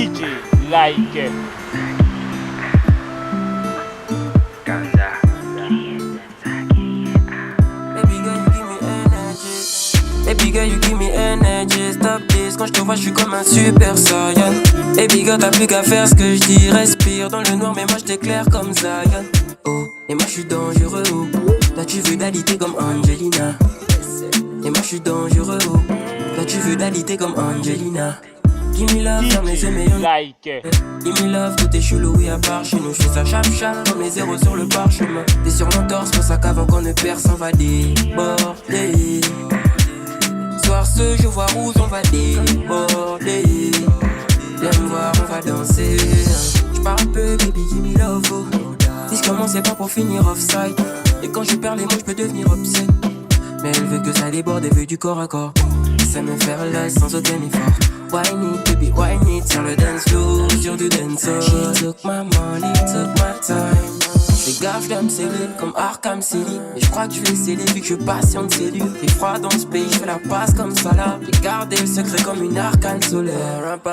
DJ like. Baby girl, you give me energy. Stop this, quand je te vois, je suis comme un super saiyan. Baby girl, t'as plus qu'à faire ce que je dis. Respire dans le noir, mais moi je t'éclaire comme Zion. Oh, et moi je suis dangereux. Oh. Toi tu veux d'alité comme Angelina. Et moi je suis dangereux. Oh. Toi tu veux d'alité comme Angelina. Give me love, ferme les yeux, mais on like. Give me love, tout est chelou, oui, à part chez nous. Je fais ça chap comme les zéros sur le parchemin. T'es sur l'entorse, pour ça qu'avant qu'on ne perd, s'en va déborder. Soir ce, je vois rouge, on va déborder. Viens me voir, on va danser. J'pars un peu, baby, give me love, oh. Si j'commence, c'est pas pour finir offside. Et quand je perds les mots, j'peux devenir upset. Mais elle veut que ça déborde, elle veut du corps à corps. Ça me faire là sans aucun effort. Wine it, baby, wine it. Sur le dance floor, sur du dancehall. She took my money, took my time. J'fais gaffe, j'dois me sceller comme Arkham City. Mais j'crois que je vais sceller vu que je patiente cellule. T'es froid dans ce pays, j'fais la passe comme ça là. J'ai gardé le secret comme une arcane solaire. She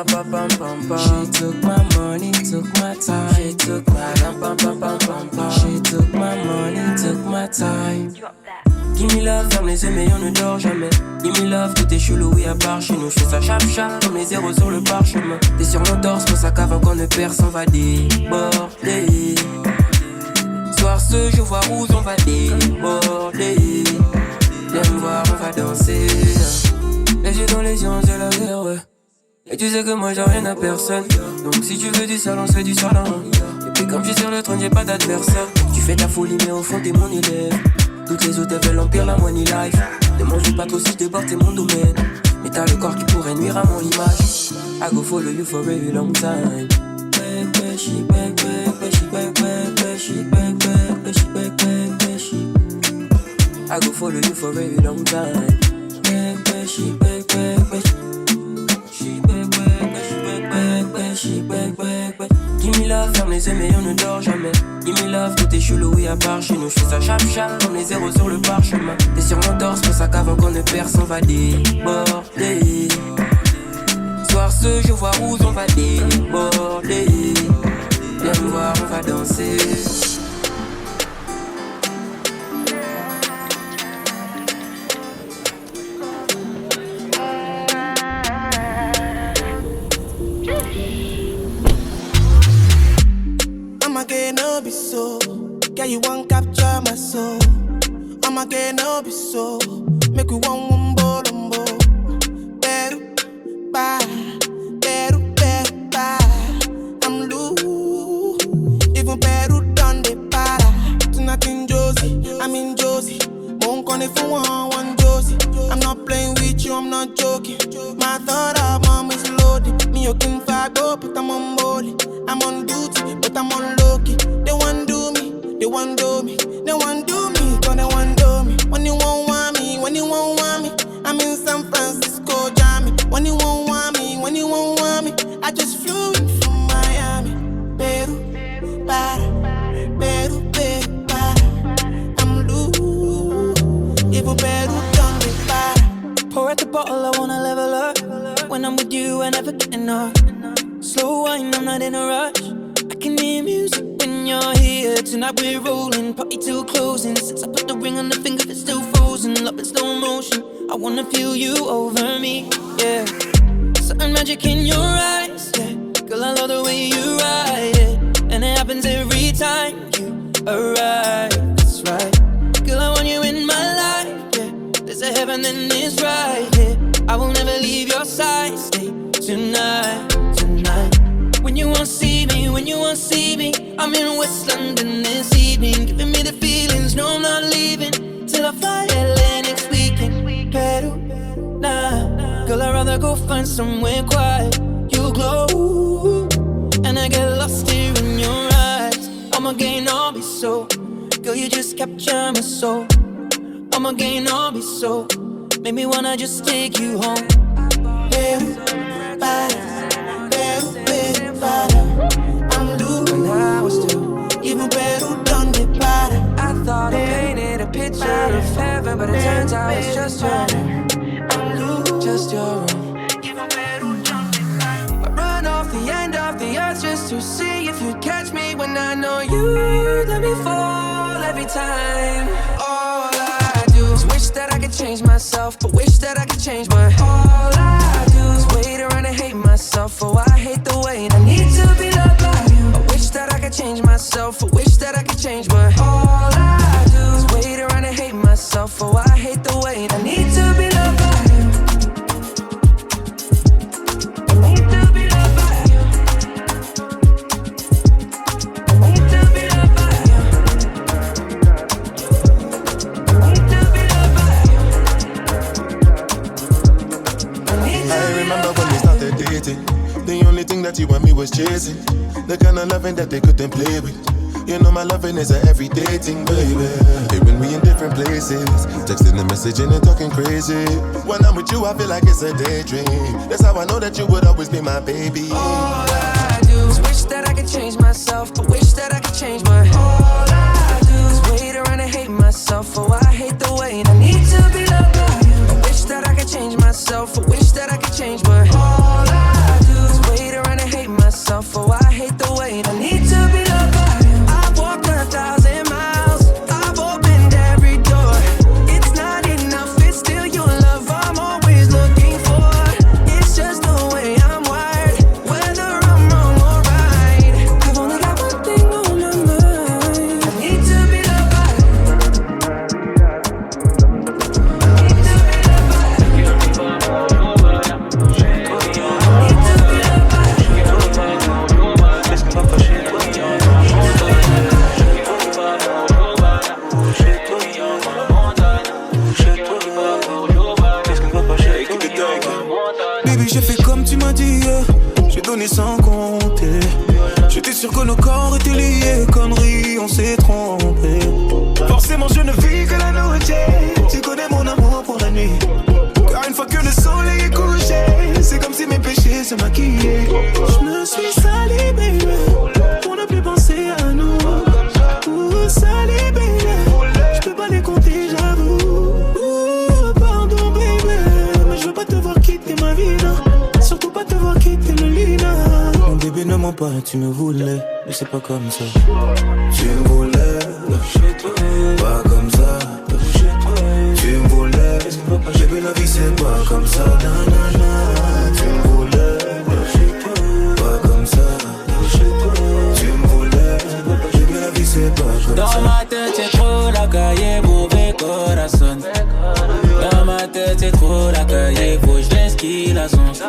took my money, took my time. She took my She took my money, took my time. Give me love, ferme les yeux mais on ne dort jamais. Give me love, tout est chelou, oui à part chez nous. Je fais ça chap comme les zéros sur le parchemin. T'es sur mon torse, pour ça qu'avant qu'on ne perd, s'en va déborder. Soir ce, je vois rouge, on va déborder. Viens me voir, on va danser. Les yeux dans les yeux, j'ai la guerre, ouais. Et tu sais que moi j'ai rien à personne. Donc si tu veux du salon, c'est du salon. Et puis comme je suis sur le trône, j'ai pas d'adversaire. Tu fais ta folie mais au fond t'es mon élève. Toutes les autres veulent l'empire, la money life. Ne mange pas trop si je déborde, c'est mon domaine. Mais t'as le corps qui pourrait nuire à mon image. I go follow you for a very long time. Back, she back, she back, she back, she back, she. I go follow you for a very long time. Back, she back, she back, she back. Give me love, ferme les yeux mais on ne dort jamais. Give me love, tout est chelou, oui à part chez nous. Je fais ça chap comme les zéros sur le parchemin. T'es sur mon torse, pour ça qu'avant qu'on ne perd, s'en va déborder. Soir ce, je vois rouge, on va déborder. Viens me voir, on va danser. No be so, girl you won't capture my soul. I'ma get no be so, make we one wumbo lumbo. Better, bye, better, bye. I'm loose, even better done the para. Tonight in Josie, I'm in Josie. Won't call if you want one Josie. I'm not playing with you, I'm not joking. My thought of mom is loaded. Me you can go, but I'm on molly. I'm on duty, but I'm on low key. They want do me, they want do me, they want do me, cause they want do me. When you won't want me, when you won't want me, I'm in San Francisco, Jammy. When you won't want me, when you won't want me, I just flew in from Miami. Peru, para, Peru, para. I'm loose, even Peru done me para. Pour out the bottle, I wanna level up. When I'm with you, I never get enough. Slow wine, I'm not in a rush. I can hear music when you're here. Tonight we're rolling, party till closing. Since I put the ring on the finger, it's still frozen. Love in slow motion, I wanna feel you over me, yeah. Certain magic in your eyes, yeah. Girl, I love the way you ride it. And it happens every time you arrive, that's right. Girl, I want you in my life, yeah. There's a heaven and it's right here, yeah. I will never leave your side, stay tonight. When you won't see me, when you won't see me, I'm in West London this evening, giving me the feelings, no I'm not leaving, till I fly LA next weekend. Peru, nah, girl I'd rather go find somewhere quiet. You glow, and I get lost here in your eyes. I'm again, I'll be so, girl you just capture my soul. I'm again, I'll be so, make me wanna just take you home. Peru, bye. I'm loose, when I was two, even better done the para. I thought I painted a picture of heaven, but it turns out it's just your room. I'm loose, just your room. Even better done the para. I run off the end just to see if you'd catch me when I know you let me fall every time. All I do is wish that I could change myself, but wish that I could change my. All I do is wait around and hate myself. Oh, I hate the way I need to be loved by you. I wish that I could change myself, I wish that I could change my. All I do is wait around and hate myself. Oh, I hate the way I need to be loved by you. I need to be loved by you. I need to be loved by you. I need to be loved by you. I remember when we started dating. The only thing that you and me was chasing. The kind of loving that they couldn't play with. You know my loving is an everyday thing, baby. Even we in different places, texting and messaging and talking crazy. When I'm with you, I feel like it's a daydream. That's how I know that you would always be my baby. All I do is wish that I could change myself, but wish that I could change my. All I do is wait around and hate myself. Oh, I hate the way I need to be loved by you. I wish that I could change myself, I wish that I could change my. All I do is wait around and hate myself. Oh, I hate the way I need to be loved by you. I've walked 1,000 miles, I've opened every door. It's not enough, it's still your love I'm always looking for. It's just the way I'm wired, whether I'm wrong or right. I've only got one thing on my mind. I need to be loved by you. I need to be loved by you. I need to be loved by you. Baby, j'ai fait comme tu m'as dit, j'ai donné sans compter. J'étais sûr que nos corps étaient liés, conneries, on s'est trompé. Forcément, je ne vis que la noche. Tu connais mon amour pour la nuit. Car une fois que le soleil est couché, c'est comme si mes péchés se maquillaient. Je me suis sali, baby, pour ne plus penser à nous. Sali, baby, je peux pas les compter, j'avoue. Pardon, baby, mais je veux pas te voir quitter ma vie, non. Surtout pas te voir quitter le lit, non. Mon bébé ne ment pas, tu me voulais, mais c'est pas comme ça. Tu me voulais, pas comme ça. Tu me voulais, bébé, la vie c'est pas comme ça, nanana. Tu me voulais, pas comme ça. Tu me voulais, bébé, la vie c'est pas comme ça. Dans ma tête c'est trop la cahier, mauvais corazon. Dans ma tête c'est trop la cahier, faut que je laisse qui la sonce.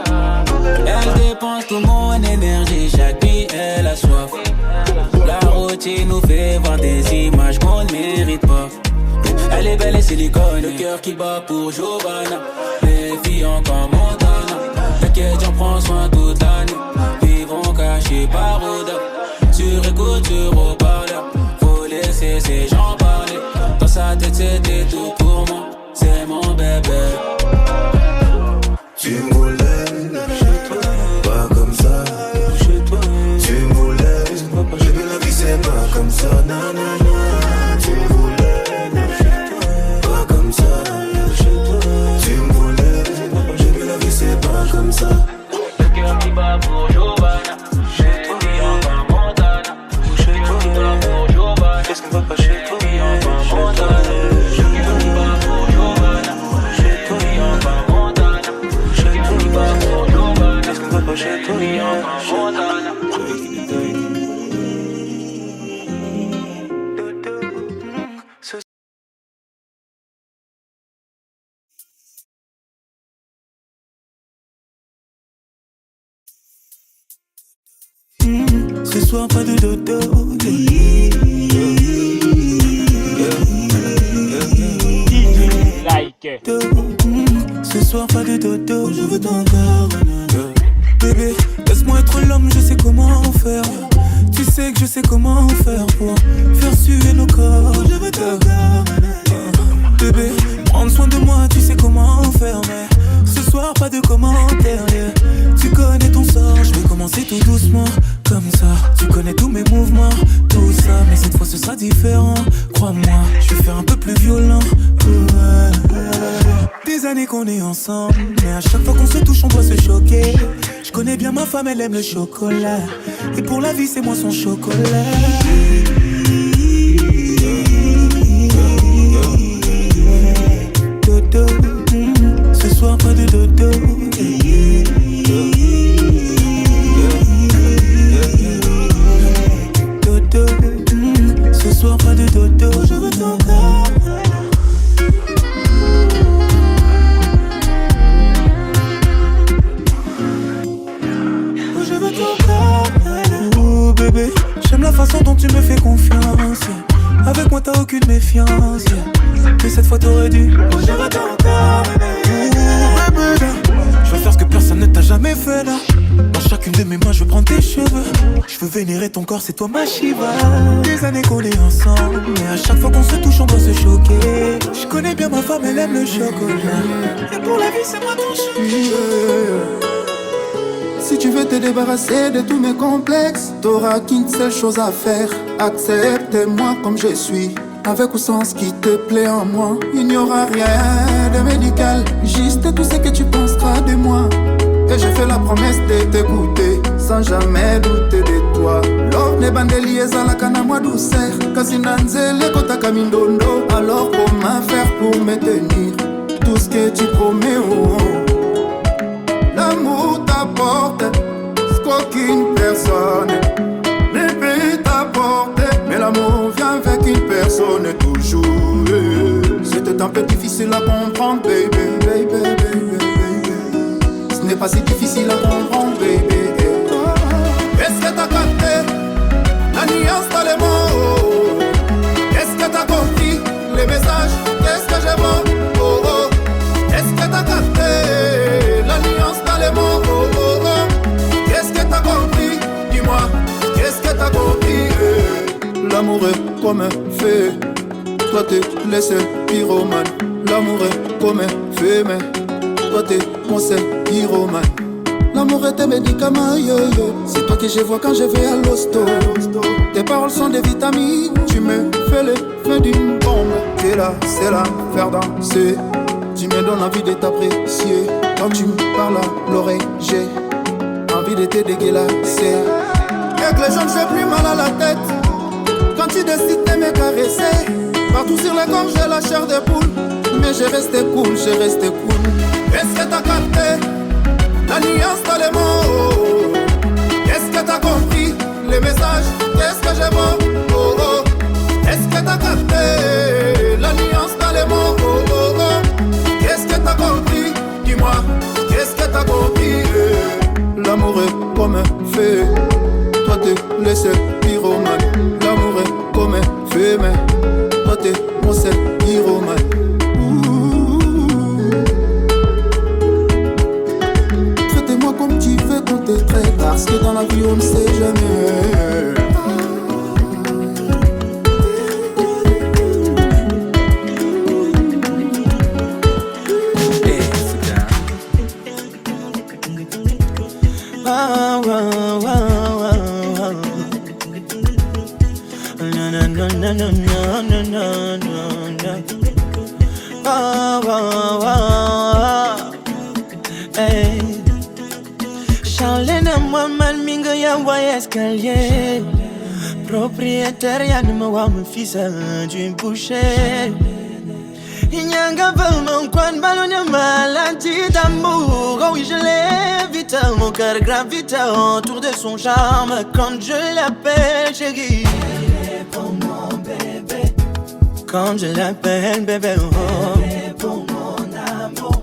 Elle dépense toute mon énergie, chaque nuit elle a soif. La routine nous fait voir des images qu'on ne mérite pas. Elle est belle et silicone, le cœur qui bat pour Giovanna. Les filles encore Montana. T'inquiète, j'en prends soin toute l'année. Vivons cachés par odeur. Sur écoute, sur haut-parleur. Faut laisser ces gens parler. Dans sa tête c'était tout pour moi. C'est mon bébé. Tu me voulais, pas comme ça. Tu me voulais, bébé, la vie c'est pas comme ça, nanana. Tu me voulais, pas comme ça. Tu me voulais, bébé, la vie c'est pas comme ça. Le cœur qui bat pour Giovanna. Chez toi, encore Montana. Le cœur qui bat pour Giovanna. Qu'est-ce qu'on va pas chez toi, encore Montana. Le cœur qui bat pour Giovanna. Chez toi, encore Montana. Le cœur qui bat pour Giovanna. Qu'est-ce qu'on va pas chez toi, encore Montana. Ce soir pas de dodo. Like. Ce soir pas de dodo. Je veux ton corps. Bébé, laisse-moi être l'homme, je sais comment faire. Tu sais que je sais comment faire pour faire suer nos corps. Je veux ton corps. Bébé, prendre soin de moi, tu sais comment faire. Mais ce soir pas de commentaires, yeah. Tu connais ton sort, je vais commencer tout doucement. Comme ça, tu connais tous mes mouvements. Tout ça, mais cette fois ce sera différent. Crois-moi, je vais faire un peu plus violent. Des années qu'on est ensemble, mais à chaque fois qu'on se touche on doit se choquer. Je connais bien ma femme, elle aime le chocolat, et pour la vie c'est moi son chocolat. Dodo, ce soir pas de dodo. Dodo, ce soir pas de dodo. Je veux ton corps. Oh bébé, j'aime la façon dont tu me fais confiance. Avec moi t'as aucune méfiance. Mais cette fois t'aurais dû. Oh je veux ton corps. Oh bébé, je veux faire ce que personne ne t'a jamais fait là. Dans chacune de mes mains je veux prendre tes cheveux. Je veux vénérer ton corps, c'est toi ma Shiva. Des années qu'on est ensemble, mais à chaque fois qu'on se touche on doit se choquer. Je connais bien ma femme, elle aime le chocolat, et pour la vie c'est moi ton chocolat. Si tu veux te débarrasser de tous mes complexes, t'auras qu'une seule chose à faire. Accepte-moi comme je suis, avec ou sans ce qui te plaît en moi. Il n'y aura rien de médical, juste tout ce que tu penseras de moi. Et je fais la promesse de t'écouter, sans jamais douter de toi. Love ne bandeli ezalaka na moi douceur, kasi na nzele kotaka mindondo. Alors comment faire pour me tenir tout ce que tu promets, oh, oh. L'amour t'apporte ce qu'aucune personne ne peut t'apporter. Mais l'amour vient avec une personne toujours. C'était un peu difficile à comprendre, baby, baby, baby, baby. Ce n'est pas si difficile à comprendre, baby. Est-ce que t'as capté la nuance dans les mots? Est-ce que t'as compris les messages? Qu'est-ce que j'ai beau? Oh, oh. Est-ce que t'as capté la nuance dans les mots? Oh, oh, oh. Qu'est-ce que t'as compris? Dis-moi, qu'est-ce que t'as compris? L'amour est comme un feu, toi t'es le seul pyromane. L'amour est comme un feu, mais toi t'es mon seul pyromane. L'amour est un médicament, yo, yo. C'est toi que je vois quand je vais à l'hosto. Tes paroles sont des vitamines, tu me fais le feu d'une bombe. T'es là, c'est là, faire danser. Tu me donnes envie de t'apprécier. Quand tu me parles à l'oreille, j'ai envie de te dégueulasser. Avec les jambes, j'ai plus mal à la tête. Quand tu décides de me caresser, partout sur les corps, j'ai la chair de poule. Mais j'ai resté cool, j'ai resté cool. Est-ce que t'as capté la nuance dans les mots? Est-ce que t'as compris les messages? Qu'est-ce que j'ai beau? Oh, oh. Est-ce que t'as capté la nuance dans les mots? Oh, oh, oh. Qu'est-ce que t'as compris? Dis-moi, qu'est-ce que t'as compris? L'amour est comme un feu, toi t'es le seul pyromane. L'amour est comme un feu, mais toi t'es mon seul pyromane. Traite-moi comme tu veux qu'on te traite, parce que dans la vie on ne sait jamais. Charlène à moi mal minga ya voyage escalier. Propriétaire ya ne me voit me fils du boucher. Il n'y a qu'un peu mon coin ballon de maladie d'amour. Oh oui je l'évite, mon cœur gravite autour de son charme. Quand je l'appelle chérie, pour mon bébé. Quand je l'appelle bébé, oh, pour mon amour.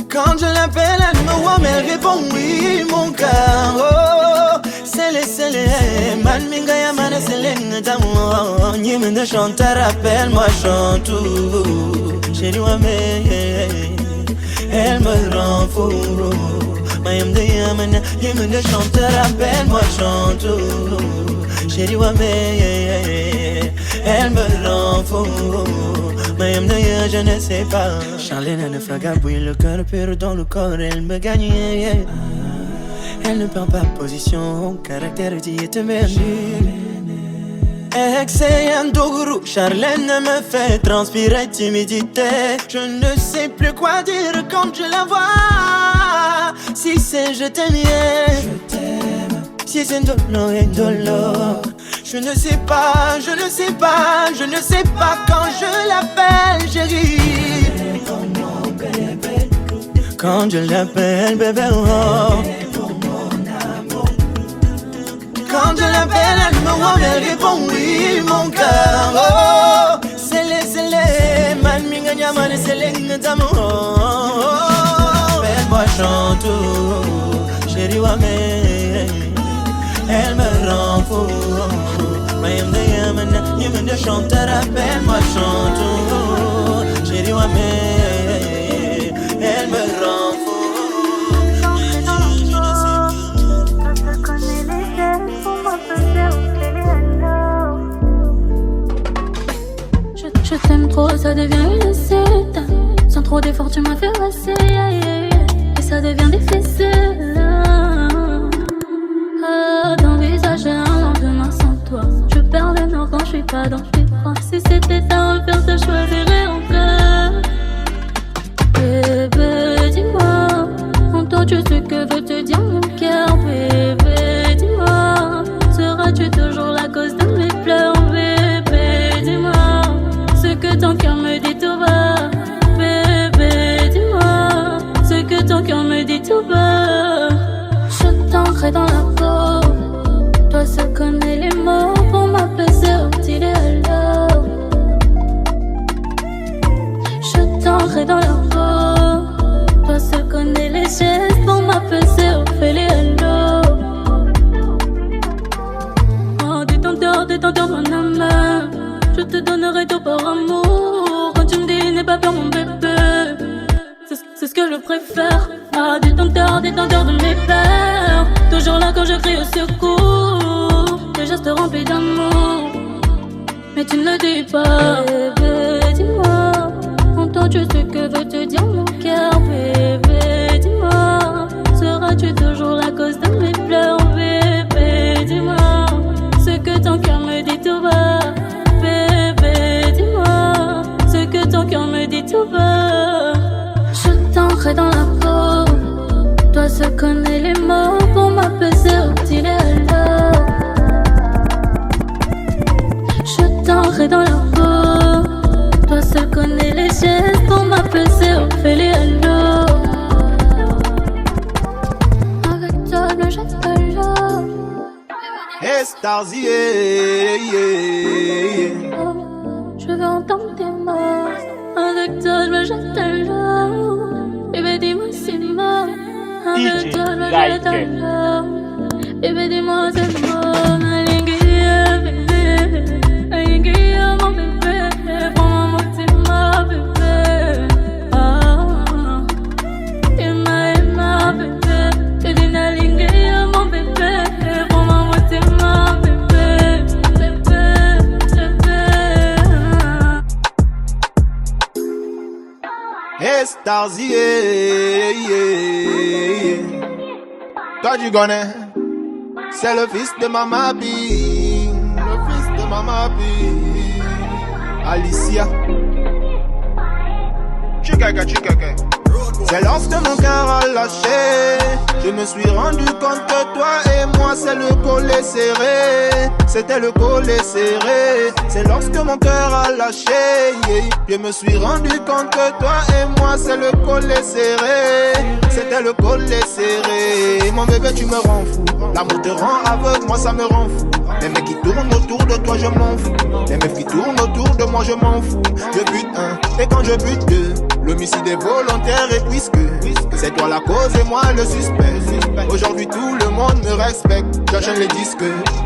Quand je l'appelle elle me voit mais elle répond oui mon cœur. Oh, c'est les man minga ya man c'est les d'amour. Ni me de chanter appelle-moi chantou. Chérie moi mais elle me rend fou. Mayam de yamana ni me de chanter appelle-moi chantou. Chérie moi mais elle me rend fou. Mayam de ya je ne sais pas. Charlène ne fragabouille le cœur pur dans le corps elle me gagne. Elle ne prend pas position, caractère dit est merveilleux. Excellent Dougou, Charlène me fait transpirer timidité. Je ne sais plus quoi dire quand je la vois. Si c'est je t'aime, si c'est dolo et dolo. Je ne sais pas, je ne sais pas, je ne sais pas quand je l'appelle chérie. Quand je l'appelle bébé, oh. Quand je l'appelle, elle me voit, elle répond oui, mon cœur. Oh, c'est les, man, minga, man, c'est les, belle-moi chante, chérie, wa me, elle me rend fou. Mayam de yamana, yamana chanteur, appelle-moi chante, chérie, wa me, elle me rend fou. Je t'aime trop, ça devient une secte. Sans trop d'efforts, tu m'as fait passer. Et ça devient difficile d'envisager un lendemain sans toi. Je perds le nord quand je suis pas dans tes bras. Si c'était à refaire, je choisirais encore. Bébé, dis-moi, en toi tu sais que veut te dire mon cœur. Bébé, dis-moi, seras-tu toujours la cause de mes pleurs? Bébé, dis-moi ce que ton cœur me dit tout bas. Bébé, dis-moi ce que ton cœur me dit tout bas. Je t'ancrerai dans la peau. Toi seul connais les mots pour m'apaiser au petit hello. Je t'ancrerai dans la peau. Toi seul connais les gestes pour m'apaiser au félé hello. Oh, détends-toi mon âme. Je te donnerai tout par amour. Quand tu me dis n'aie pas peur mon bébé, c'est ce que je préfère. Ah, détenteur de mes peurs. Toujours là quand je crie au secours. Tes gestes remplis d'amour, mais tu ne le dis pas. Bébé, dis-moi, en toi tu sais que veut te dire mon cœur. Bébé, dis-moi, seras-tu toujours la cause de mes pleurs? Bébé, dis-moi ce que ton cœur me dit tout bas. Bébé, dis-moi ce que ton cœur me dit tout bas. Je t'ancrerai dans la peau. Toi seul connais les mots pour m'apaiser au petit hello. Je t'ancrerai dans la peau. Toi seul connais les gestes pour m'apaiser au félé hello. Avec toi, je jette de l'eau. Hey Stars, Je veux entendre tes mots. Avec toi, je me jette à l'eau. Bébé, dis-moi c'est mort. Avec toi, je me jette à l'eau. Bébé, dis-moi c'est mort. Alinguia, bébé. Alinguia, mon bébé. Prends-moi mon petit mot, bébé. Emma, bébé. T'es d'une alinguia, mon bébé. Prends-moi mon petit mot, bébé. Hey Stars, toi tu connais, c'est le fils de Mama B. Le fils de Mama B. Alicia. Chicago. C'est lorsque mon cœur a lâché, je me suis rendu compte que toi et moi c'est le collet serré. C'était le collet serré. C'est lorsque mon cœur a lâché, je me suis rendu compte que toi et moi c'est le collet serré. C'était le collet serré. Mon bébé tu me rends fou. L'amour te rend aveugle, moi ça me rend fou. Les mecs qui tournent autour de toi je m'en fous. Les mecs qui tournent autour de moi je m'en fous. Je bute un et quand je bute deux, l'homicide est volontaire et puisque c'est toi la cause et moi le suspect. Aujourd'hui tout le monde me respecte. J'enchaîne les disques.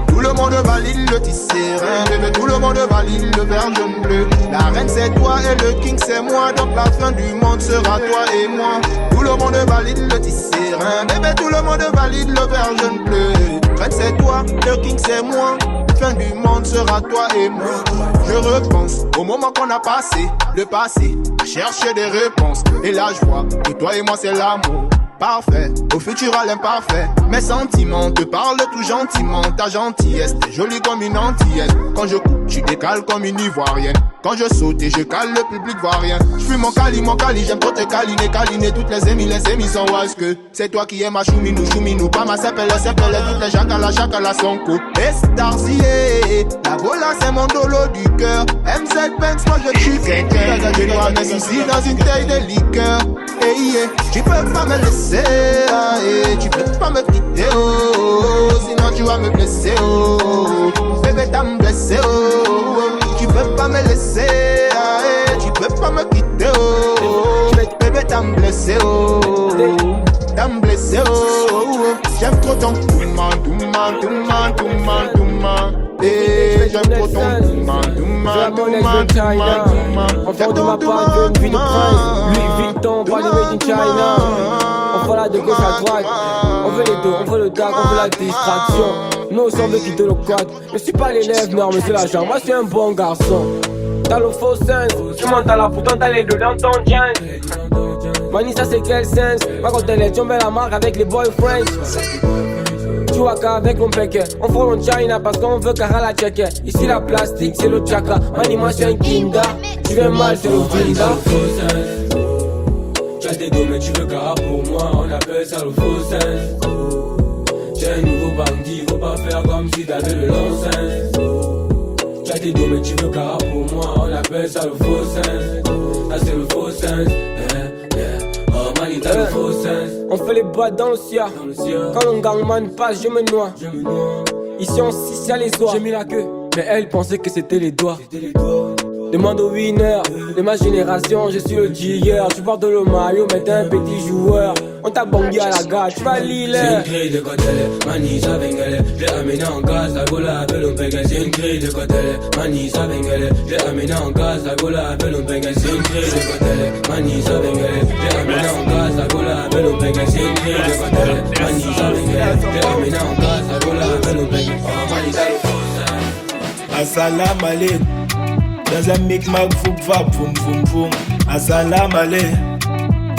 Tout le monde valide le tisserand. Bébé, tout le monde valide le vert jaune bleu. La reine c'est toi et le king c'est moi. Donc la fin du monde sera toi et moi. Tout le monde valide le tisserand. Bébé, tout le monde valide le vert jaune bleu. Reine c'est toi, le king c'est moi. Fin du monde sera toi et moi. Je repense au moment qu'on a passé, le passé, à chercher des réponses. Et là je vois que toi et moi c'est l'amour. parfait, au futur à l'imparfait. Mes sentiments te parlent tout gentiment. Ta gentillesse, t'es jolie comme une antillaise. Quand je coupe, tu décales comme une ivoirienne. Quand je saute et je cale, le public voit rien. J'fuis mon cali, j'aime trop te câliner toutes les émis sont wise que c'est toi qui es ma chouminou, pas ma sepelle, toutes les chacala sont co. Estarzier, la bola c'est mon dolo du cœur. MZ Banks, moi je suis quelqu'un. Je dois mes soucis dans une taille de liqueur. Hey, yeah. Tu peux pas me laisser, tu peux pas me quitter, oh. Sinon tu vas me blesser, oh. Bébé t'as me blessé, oh. Tu peux pas me laisser, tu peux pas me quitter, oh. Bébé t'as me blessé, oh. T'as me blessé, oh. J'aime trop ton touma. J'aime trop ton touma. Enfant de ma part, de une vie de prince. Louis Vuitton, pas de made in China. On fait la de gauche à droite. On veut les deux, on veut le tag, on veut la distraction. Nous aussi on veut quitter le code. Je suis pas l'élève, non mais c'est l'agent. Moi je suis un bon garçon. T'as le faux sens, tu montes à la pourtant t'as les deux dans ton jean. Mani ça c'est quel sens? Moi quand elle est tombée la marque avec les boyfriends. Tu vois qu'avec mon péquet, on frôle en China parce qu'on veut qu'à la checker. Ici la plastique c'est le chakra. Mani moi je suis un kinda. Tu viens mal c'est le kinda. Tu as des dos mais tu veux qu'à pour moi. On appelle ça le faux sens. J'ai un nouveau bandit, faut pas faire comme si t'avais le long sens. Tu as des dos mais tu veux qu'à pour moi. On appelle ça le faux sens. Ça c'est le faux sens. Oh mani t'as le faux sens. On fait les boîtes dans le ciel. Quand un gangman passe je me noie. Ici on 6 y'a les soirs. J'ai mis la queue mais elle pensait que c'était les doigts. Demande au winner de ma génération, je suis le dealer. Tu portes le maillot mais t'es un petit joueur. On t'a bangé à la gare, tu vas l'île. C'est une grille de côté, mani ça vengele. J'ai amené en gaz, la gola appelle un pégal. C'est une grille de côté, mani ça vengele. J'ai amené en gaz, la gola appelle un pégal. C'est une grille de côté, mani ça vengele. J'ai amené en gaz, la gola appelle un pégal. C'est une grille de côté, mani ça vengele. J'ai amené en gaz, la gola appelle un pégal. Oh mani ça le faux. Assalam alaikum. Dans un micmac, foup, vap, foum, foum, foum. Assalam alé.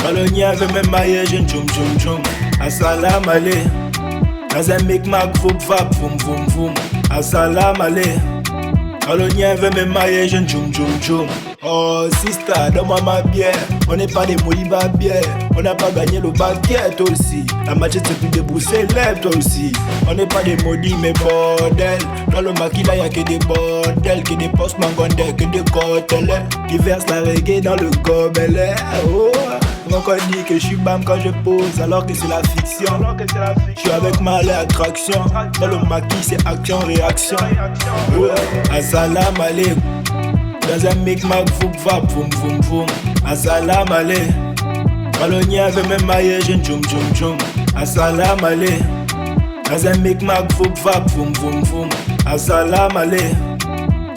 Colonia veut me mailler, je tchoum, tchoum, tchoum. Assalam alé. Dans un micmac, foup, vap, foum, foum, foum. Assalam alé. Colonia veut me mailler, je tchoum, tchoum, tchoum. Oh, sister, donne-moi ma bière. On n'est pas des molibas bière. On n'a pas gagné le baguette, toi aussi. La machette c'est plus débroussé, lève, toi aussi. On n'est pas des maudits, mais bordel. Dans le maquis là, y'a que des bordels. Que des postes mangondais, que des côtelets. Qui versent la reggae dans le gobelet. Oh, on dit que je suis bam quand je pose, alors que c'est la fiction. Je suis avec mal et attraction. Dans le maquis, c'est action, réaction. Assalam alaikum. Dans un micmac, foup, vap, foum, foum, foum. Assalam alé. Colonia veut me mailler, je tchoum, tchoum, tchoum. Assalam alé. Dans un micmac, foup, vap, foum, foum, foum. Assalam alé.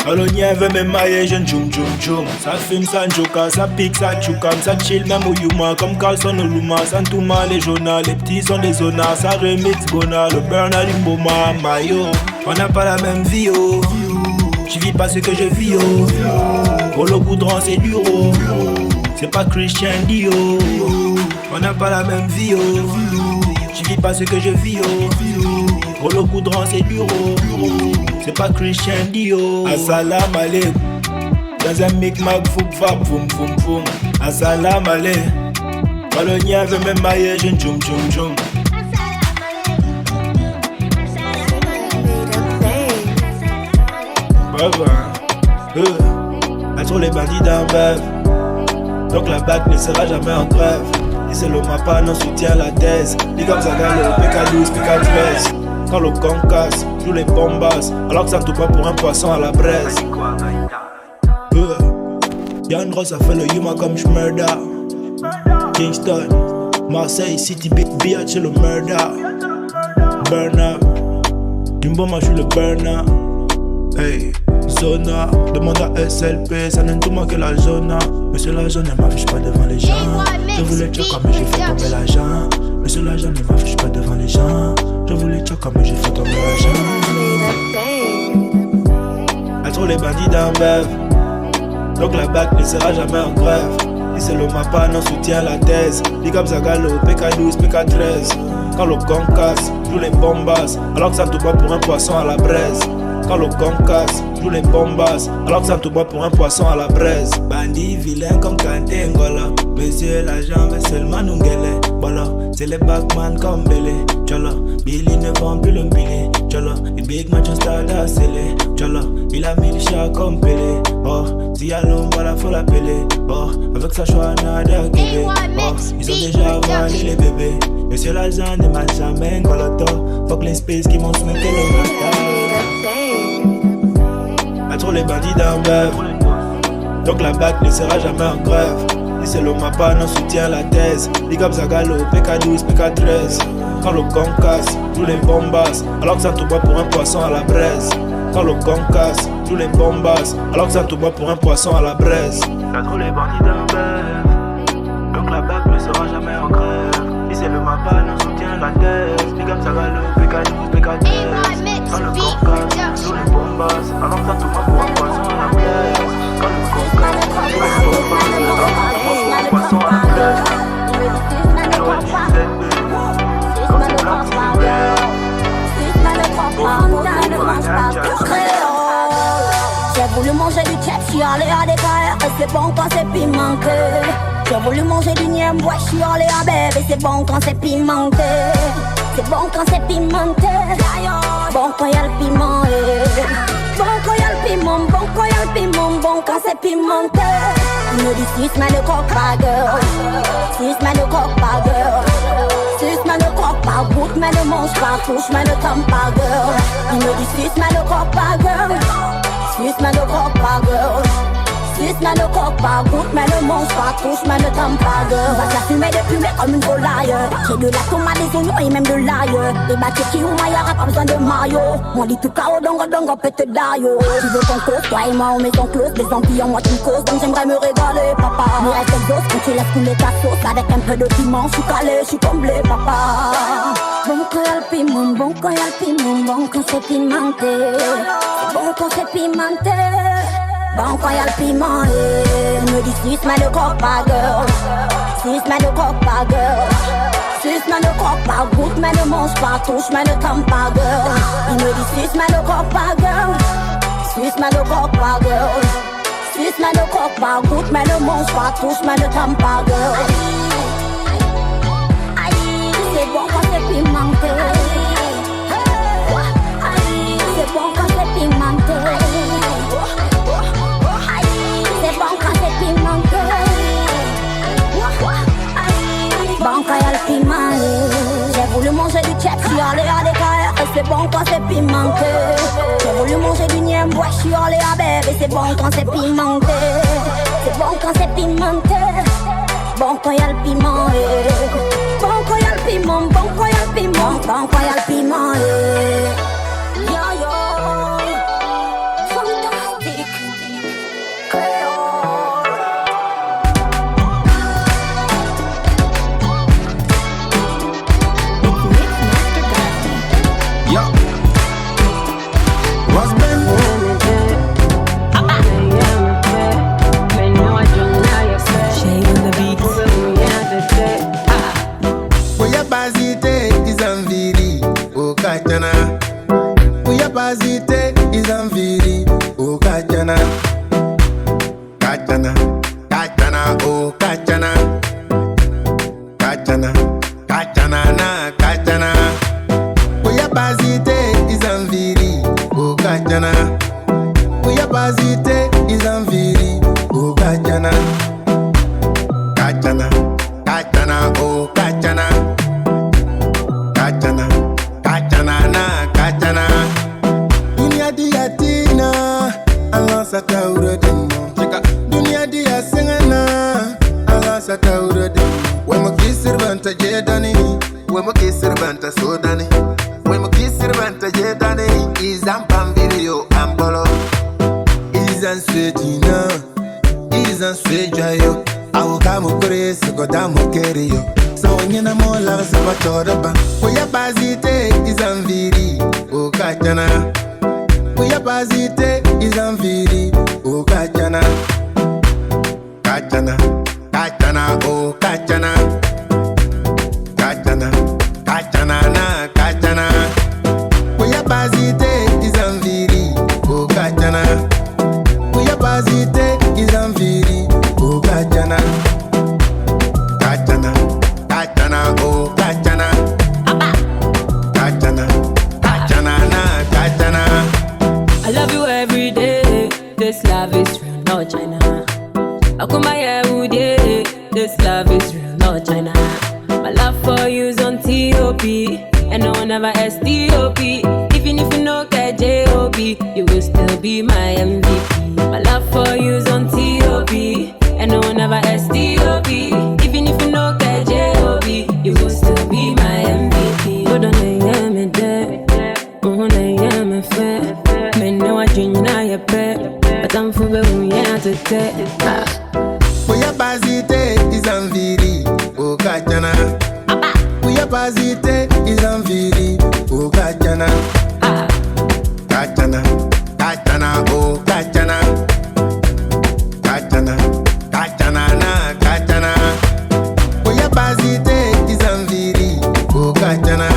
Colonia veut me mailler, je tchoum, tchoum, tchoum. Ça fume, ça njoka, ça pique, ça tchoukam. Ça chill même au Yuma, comme Carlson ou Luma. Santouma, les Jonas, les petits sont des zonas. Ça remix Gona, le Bernard Limboma, Mayo. On n'a pas la même vie, oh. Je vis pas ce que je vis, oh. Pour le goudron c'est dur, oh. C'est pas Christian Dio. On n'a pas la même vie, oh. Je vis pas ce que je vis, oh. Pour le goudron c'est dur, oh. C'est pas Christian Dio. Assalam alaikum. Dans un micmac, foup, vap, foum, foum, foum. Assalam alaikum. Colonia veut me mailler, je tchoum, tchoum, tchoum. Elle trouve les bandits d'un bœuf. Donc la bague ne sera jamais en grève. Et c'est le mappa, non soutient la thèse. Dis comme ça gagne le PK12, PK13. Quand le con casse, tous les bombasses. Alors que ça te prend pour un poisson à la braise. Yann Ross a fait le Yuma comme j'murder. Kingston, Marseille, City, Big Beat, c'est le murder. Burner, Jumbo, moi j'suis le burner. Hey, Zona, demande à SLP, ça n'aime tout moi que la zona. Monsieur l'agent ne m'affiche pas devant les gens. Je voulais checker mais j'ai fait tomber l'argent. Monsieur l'agent ne m'affiche pas devant les gens. Je voulais checker mais j'ai fait tomber l'argent. Elle trouve les bandits d'un bœuf. Donc la bague ne sera jamais en grève. c'est le mapa, non soutient la thèse. Big up Zagalo, PK12, PK13. Quand le gong casse, joue les bombas. Alors que ça te boit pour un poisson à la braise. Quand le gong casse, joue les bombas. Alors que ça te boit pour un poisson à la braise. Bandit vilain comme Kanté Ngola. Monsieur l'agent, mais seulement Nungele. Voilà, c'est les Batman comme Belé. Tchala, Billy ne vend plus le billet. Tchala, les big match stade à scellé. Tchala, il a mis le chat comme Pelé. Oh, si à l'homme, voilà, faut l'appeler. Oh, avec sa choix, nada à guéber. Oh, ils ont déjà avalé les bébés. Monsieur l'agent ne m'a jamais Ngolota. Fuck les spaces qui m'ont souhaité le matin. A trop les bandits d'un bœuf. Donc la bac ne sera jamais en grève. Et c'est le mapa, non soutient la thèse. Big up Zagalo, PK12, PK13. Quand le gong casse, joue les bombas. Alors que ça te boit pour un poisson à la braise. Quand le gong casse, joue les bombas. Alors que ça te boit pour un poisson à la braise. Y'a trop les bandits d'un bœuf. Donc la bac ne sera jamais en grève. Et c'est le mapa, non soutient la thèse. Big up Zagalo, PK12, PK13. Quand le gong casse, joue les bombas. Alors que ça te boit pour un poisson à la braise. Quand le gong casse, joue les bombas. Alors que ça te boit pour un poisson à la braise. J'ai voulu manger du chef, j'suis allé à des carrières et c'est bon quand c'est pimenté. J'ai voulu manger du niem, ouais, j'suis allé à bébé, c'est bon quand c'est pimenté. C'est bon quand c'est pimenté. Bon quand y'a le piment, bon quand y'a le piment, bon quand y'a le piment, bon quand c'est pimenté. Il me dit 6 mais ne croque pas girl, 6 mais ne croque pas girl, 6 mais ne croque pas, goûte mais ne mange pas, touche mais ne tombe pas girl. Il me dit 6 mais ne croque pas girl, 6 mais ne croque pas girl, 6 mais ne croque pas, goûte mais ne mange pas, touche mais ne tombe pas girl. Va la fumer de fumer comme une volaille. J'ai de la tomate, des oignons et même de l'ail. Les bâtis qui ou maillard, pas besoin de maillot. Mon dit tout cao, dongo dongo pète d'ail. Tu veux qu'on cause, toi et moi on maison close. Des ampilles en moi tu me causes, donc j'aimerais me régaler papa. Me reste exhaust quand tu laisses couler ta sauce. Avec un peu de piment, j'suis calé, j'suis comblé papa. Bon quand y'a le piment, bon quand y'a le piment, bon quand c'est pimenté. Bon quand c'est pimenté. Bon quand y'a le piment, il me dit 6 mais ne croque pas girl, 6 mais ne croque pas girl, 6 mais ne croque pas, goûte mais ne mange pas, touche mais ne tombe pas girl. Il me dit 6 mais ne croque pas girl, 6 mais ne croque pas girl, 6 mais ne croque pas, goûte mais ne mange pas, touche mais ne tombe pas girl. C'est bon quand c'est pimenté, c'est bon quand c'est pimenté. C'est bon quand c'est pimenté. Bon quand y'a le piment. J'ai voulu manger du chef, j'suis allé à des carrières et c'est bon quand c'est pimenté. J'ai voulu manger du niem, ouais, j'suis allé à bébé, c'est bon quand c'est pimenté. C'est bon quand c'est pimenté. Bon quand y'a le piment. Bon quand y'a le piment, bon quand y'a le piment, bon quand y'a le piment. Yo yo. Uyapazite izamviri ukachana kachana kachana oh kachana kachana kachana na kachana Uyapazite izamviri ukachana Uyapazite izamviri ukachana kachana kachana oh kachana kachana kachana na kachana Dunia dia tina Allah sataura demo Dunia dia sengana Allah sataura demo Wemo kisir banta jedani Wemo kisir banta sodani Wemo kisir banta jedani Izan pambilio ambolo Izan swetina Izan swejayo Awukamu kure sigodamu kereyo Sawanyena mola sabachoraba Uyapazite izamviri ukachana Uyapazite izamviri ukachana Kachana Akumaya Ude, this love is real, not China. My love for you's on T.O.P. and no one ever S.T.O.P. Even if you no get J.O.B., you will still be my MVP. My love for you's on T.O.P. and no one ever S.T.O.P. Even if you no get J.O.B., you will still be my MVP. Good on a me there, on a me fair. Me know I dream na your pet, but I'm for the one to take. Oya bazite izamviri okachana. Oya bazite izamviri okachana. Kachana, kachana, oh kachana. Kachana, kachana na kachana. Oya bazite izamviri okachana.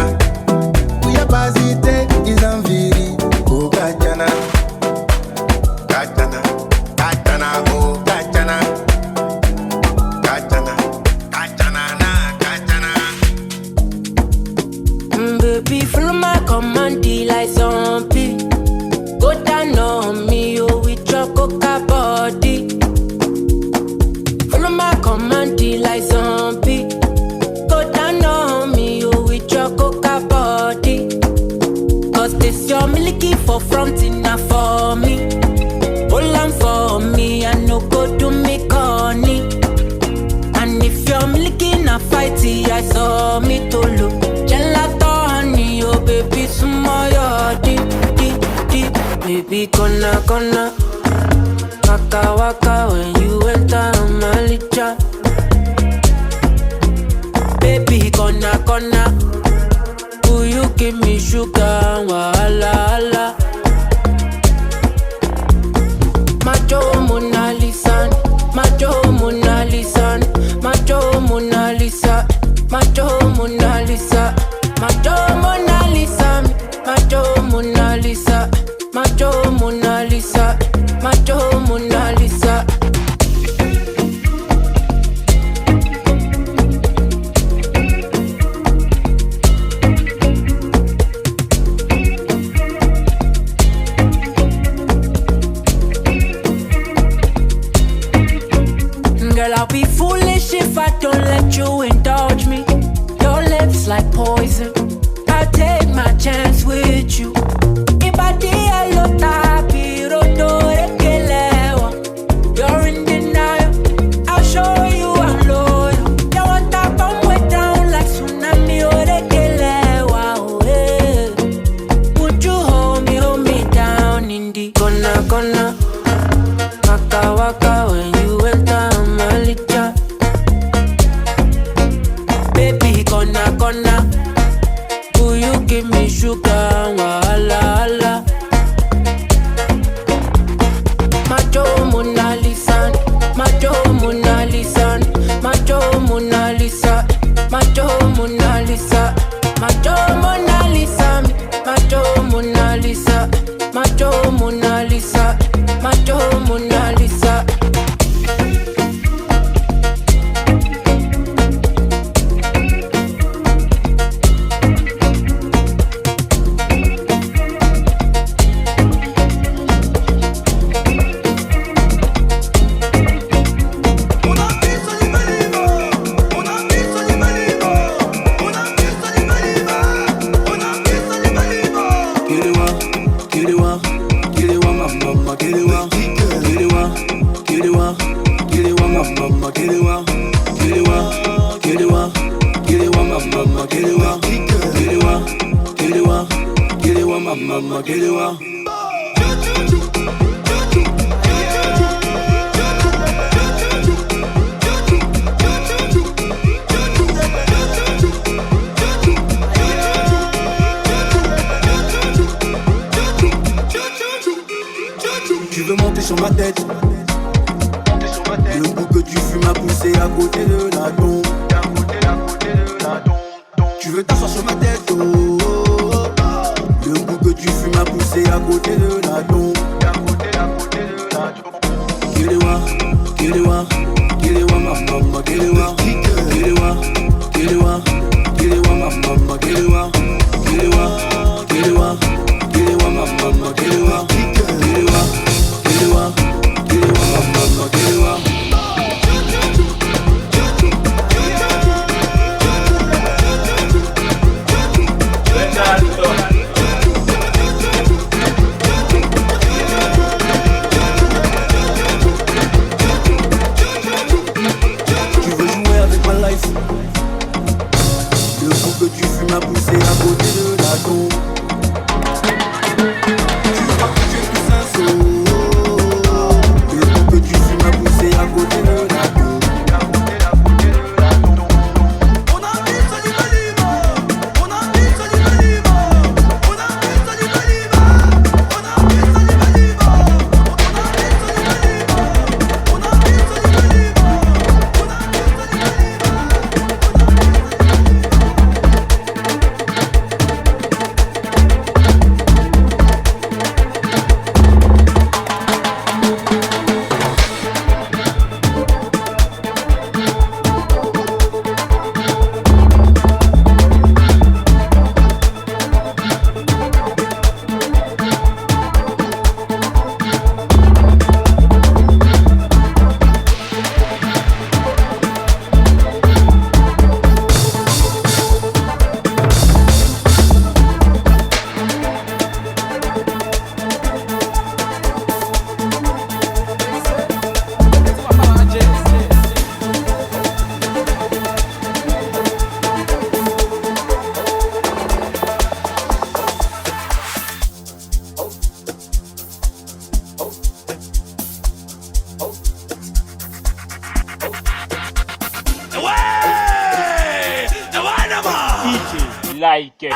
Oya bazite izamviri okachana. Kachana, kachana, oh kachana. Baby, follow my command, like zombie. Go down on me, oh, with your coca body. Follow my command, like zombie. Go down on me, oh, with your coca body. Cause this your milky for front enough for me. Hold on for me, I no go to me corny. And if you're milking a fighty, I saw me to look. Gelato honey, oh baby, sumoyo di. Baby, gonna waka waka when you enter my licha. Baby, gonna will you give me sugar, wahala. Macho Mona Lisa, Macho Mona Lisa, Macho Mona Lisa, Macho Mona Lisa, Macho Mona Lisa, Macho Mona Lisa, Macho Mona Lisa, Macho Mona Lisa. Girl, I'll be foolish if I don't let you indulge me. Your lips like poison, I'll take my chance with you. Ibadia lota piroto rekelewa. You're in denial, I'll show you I'm loyal. You want that bomb way down like tsunami rekelewa. Oh, yeah. Would you hold me down in the gonna waka waka when you enter my licha. Baby, gonna will you give me sugar, wahala. Macho Mona Lisa, Macho Mona Lisa, Macho Mona Lisa, Macho Mona Lisa, Macho Mona Lisa, Macho Mona Lisa, Macho Mona Lisa, Macho Mona Lisa. Mama, get it well. Tu veux monter sur ma tête? Le bout que tu fumes a poussé à côté de la tombe. Tu veux t'asseoir sur ma tête, oh. Le bout que tu fumes a poussé à côté de la tombe. Kilewa, Kilewa, Kilewa, ma mama, Kilewa, Kilewa, Kilewa, Kilewa, ma mama, Kilewa, Kilewa, Kilewa, Kilewa, ma mama, Kilewa, Kilewa, Kilewa, Kilewa, ma mama, Kilewa. like it.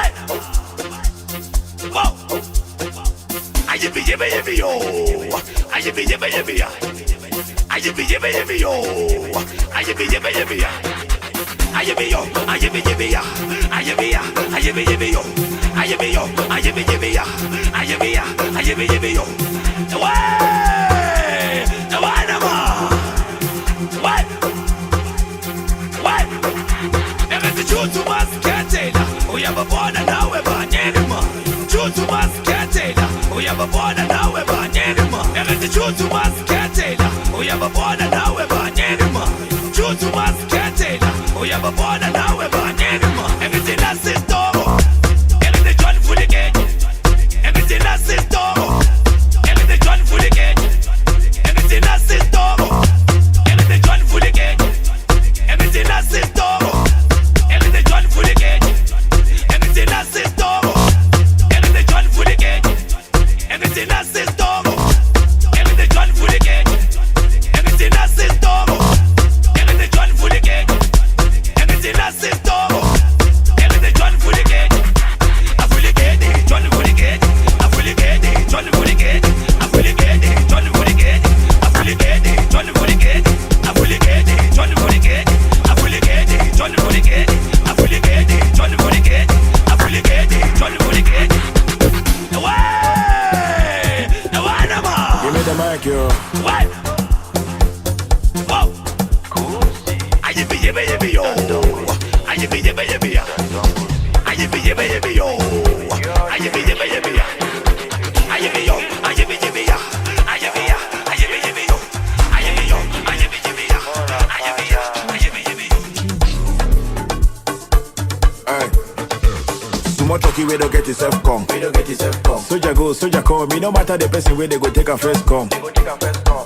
Soldier come, me no matter the person where they go take a first come.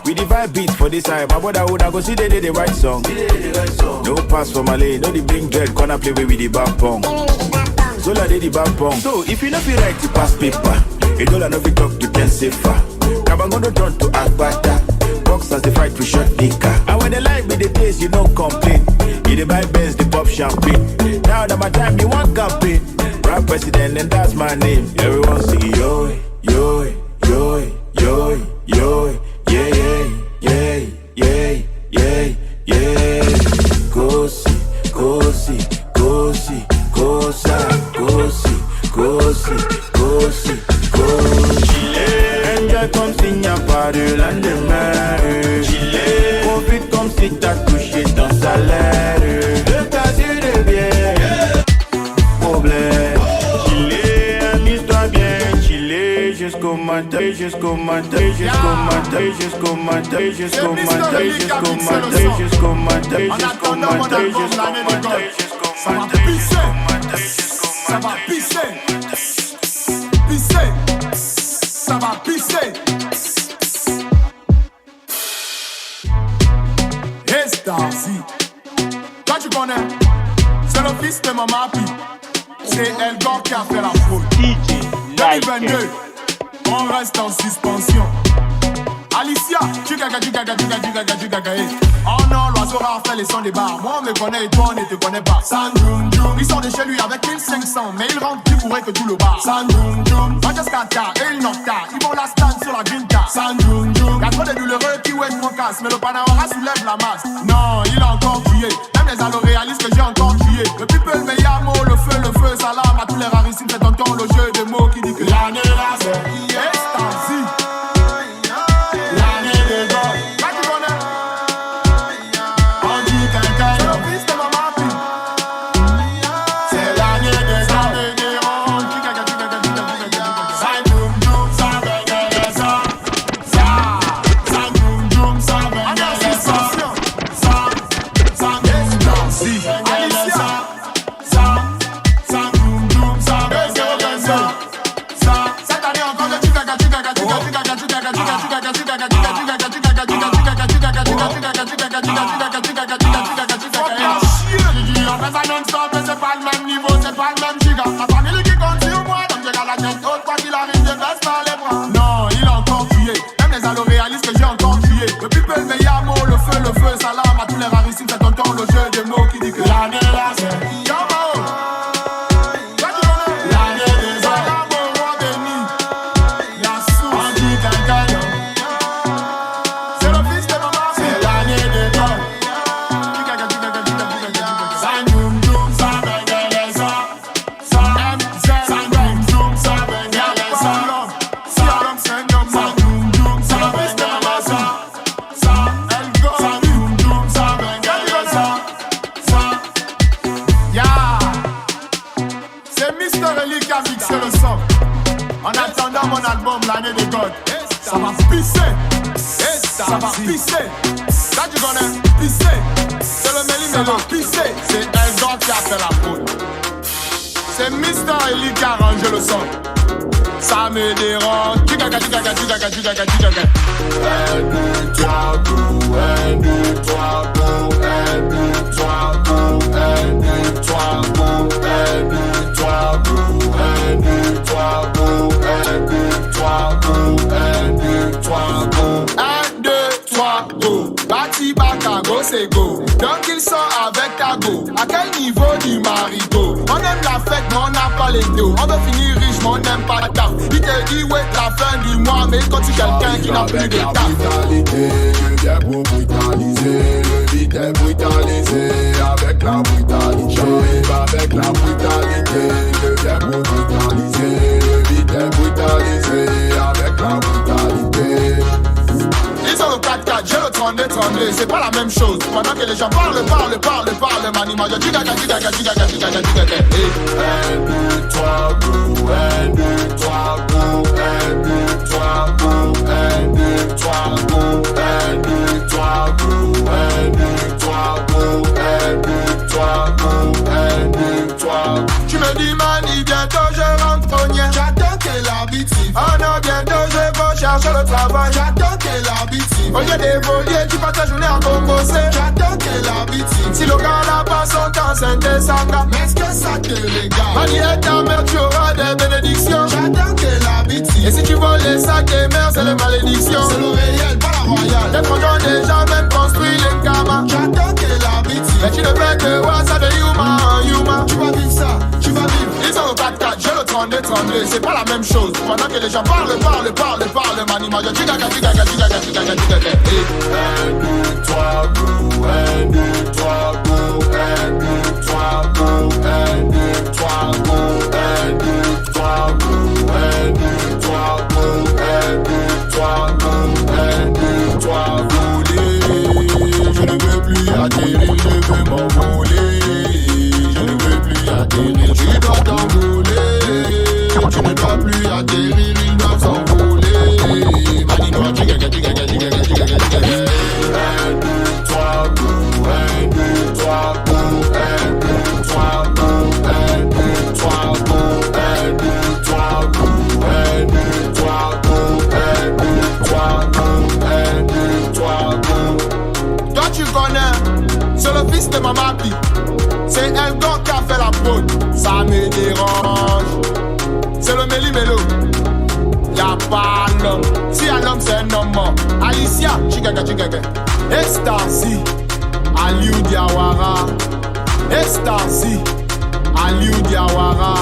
We divide beats for this time, my brother would go see they did the right song. No pass for my lane, no the bling dread, gonna play with the back pong. Zola did the back pong. So if you know feel like to pass paper, a dollar no be talk to 10 safer. Kabangono turn to Agbata, boxers they fight with short liquor. And when they like me the taste, you no complain. You the buy Benz, the pop champagne. Now that my time, you want campaign. Rap president and that's my name. Everyone sing yo, yo, yo, yo, yo, yeah, yeah, yeah, yeah, yeah. Kosi, kosi, kosi, kosa, kosi, kosi, kosi, kosi. Chile, enjoy comme s'il n'y a pas de lendemain. Chile, profite comme si t'as touché ton salaire. Le casier de bière, problème. Jusqu'au matin, jusqu'au matin, jusqu'au matin, jusqu'au matin, jusqu'au matin, jusqu'au matin, jusqu'au matin, jusqu'au matin, jusqu'au matin, jusqu'au matin, ça va pisser, pisser, ça va pisser. Estarzi, toi tu connais, c'est le fils de Maman Pi, c'est Elgor qui a fait la faute. 2022. On reste en suspension. Alicia, tu gaga. Oh non, l'oiseau rare fait les sons des bars. Moi on me connaît et toi on ne te connaît pas. Sandunjum, ils sont de chez lui avec 1500, mais ils rentrent plus bourrés que tout le bar. Sandunjum, Manchester et il nocta, ils vont la stand sur la green card. Sandunjum, y'a trop de douloureux qui ouais fracasse, mais le Panamara soulève la masse. Non, il a encore crié, même les allos réalisent que j'ai encore crié. Le people me yamo, le feu, salam à tous les rarissimes, c'est tonton le jeu de mots qui dit que l'année là c'est Estarzi. Non, il a encore crié. Même les allos réalisent que j'ai encore crié. Le people me yamo, le feu, salam à tous les rarissimes, c'est tonton le jeu de mots qui dit que l'année là c'est Yamao. Toi pissé. Là tu connais, pissé. C'est le Méli-Mélo, pissé. C'est Eldon qui a fait la faute. C'est Mister Eli qui a arrangé le son. Ça me dérange. Tu gaga. 1, 2, 3, go. 1, 2, 3, go. 1, 2, 3, go. 1, 2, 3, go. 1, 2, 3, go. 1, 2, 3, go. 1, 2, 3, go. 1, 2, 3, go. 1, 2, 3, go. Bati baka go c'est go. Donc ils sont avec ta go. À quel niveau du marigot? On aime la fête mais on n'a pas les dos. On veut finir riche mais on n'aime pas la taf. Il te dit ouais la fin du mois mais quand tu quelqu'un qui n'a plus de taf. Brutalité, je viens pour brutaliser. Le beat est brutalisé avec la brutalité. J'arrive avec la brutalité. Je viens pour brutaliser. Le beat est brutalisé avec la brutalité. Ils ont le 4-4, j'ai le 32, c'est pas la même chose. Pendant que les gens parlent, manima, je dis gaga. 1, 2, 3, go. 1, 2, 3, go. 1, 2, 3, go. 1, 2, 3, go. 1, 2, 3, go. 1, 2, 3, go. 1, 2, 3, go. 1, 2, 3. Tu me dis mani, bientôt je rentre au nien. J'attends que l'habitude. Oh non, bientôt je vais chercher le travail. J'attends que l'habitude. Au lieu d'évoluer, tu passes ta journée à composer. J'attends que l'habitude. Si le gars n'a pas son temps, c'est un sanga. Mais est-ce que ça te régale? Mani est ta mère, tu auras des bénédictions. J'attends que l'habitude. Et si tu voles les sacs des mères, c'est les malédictions. C'est le réel, pas la royale. Les frontons déjà même construit les kamas. J'attends que l'habitude. Mais tu ne fais que voir ça de Yuma. Tu vas vivre ça, tu vas vivre. Ils ont le 4-4, j'ai le 32, c'est pas la même chose. Pendant que les gens parlent, manima, je dis gaga. 1, 2, 3, go. 1, 2, 3, go. 1, 2, 3, go. 1, 2, 3, go. 1, 2, 3, go. 1, 2, 3, go. 1, 2, 3, go. 1, 2, 3, voler. Je ne veux plus atterrir, je veux m'envoler. Je ne veux plus atterrir, tu dois t'envoler. Tu ne dois plus atterrir, ils doivent s'envoler. Manino, giga. 1, 2, 3, go. 1, 2, 3, go. 1, 2, 3, go. 1, 2, 3, go. 1, 2, 3, go. 1, 2, 3, go. 1, 2, 3, go. 1, 2, 3, go. Toi tu connais, c'est le fils de Mama Pi. C'est Eldon qui a fait la prod. Ça me dérange. C'est le Méli-Mélo. Y'a pas l'homme. Si un homme c'est un homme mort. Alicia, chigaga. Estasi, Aliou Diawara. Estasi, Aliou Diawara.